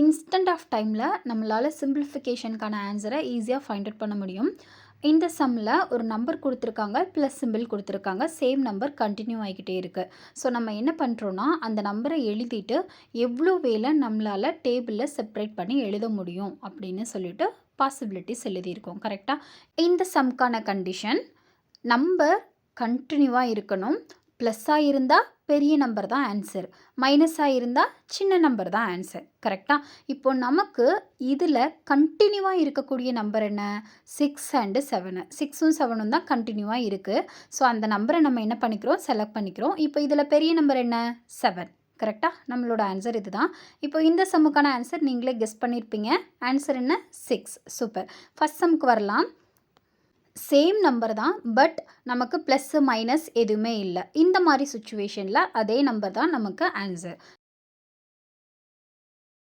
Instant of டைமில் நம்மளால் சிம்பிளிஃபிகேஷனுக்கான ஆன்சரை ஈஸியாக ஃபைண்ட் அவுட் பண்ண முடியும். இந்த சம்மில் ஒரு நம்பர் கொடுத்துருக்காங்க, ப்ளஸ் சிம்பிள் கொடுத்துருக்காங்க. சேம் நம்பர் கண்டினியூ ஆகிக்கிட்டே இருக்குது. ஸோ நம்ம என்ன பண்ணுறோன்னா, அந்த நம்பரை எழுதிட்டு எவ்வளோ வேலை நம்மளால் டேபிளில் செப்பரேட் பண்ணி எழுத முடியும் அப்படின்னு சொல்லிட்டு பாசிபிலிட்டிஸ் எழுதியிருக்கோம். கரெக்டாக? இந்த சம்க்கான கண்டிஷன் நம்பர் கண்டினியூவாக இருக்கணும். ப்ளஸ்ஸாக இருந்தால் பெரிய நம்பர் தான் ஆன்சர், மைனஸாக இருந்தால் சின்ன நம்பர் தான் ஆன்சர். கரெக்டாக? இப்போ நமக்கு இதில் கண்டினியூவாக இருக்கக்கூடிய நம்பர் என்ன? 6 அண்டு 7. 6ம் 7ம் தான் கண்டினியூவாக இருக்குது. ஸோ அந்த நம்பரை நம்ம என்ன பண்ணிக்கிறோம்? செலக்ட் பண்ணிக்கிறோம். இப்போ இதில் பெரிய நம்பர் என்ன? 7. கரெக்டாக? நம்மளோட ஆன்சர் இது தான். இப்போ இந்த சம்முக்கான ஆன்சர் நீங்களே கெஸ் பண்ணியிருப்பீங்க. ஆன்சர் என்ன? 6. சூப்பர். ஃபஸ்ட் சம்முக்கு வரலாம். சேம் நம்பர் தான், பட் நமக்கு ப்ளஸ்ஸு மைனஸ் எதுவுமே இல்லை. இந்த மாதிரி சுச்சுவேஷனில் அதே நம்பர் தான் நமக்கு ஆன்சர்.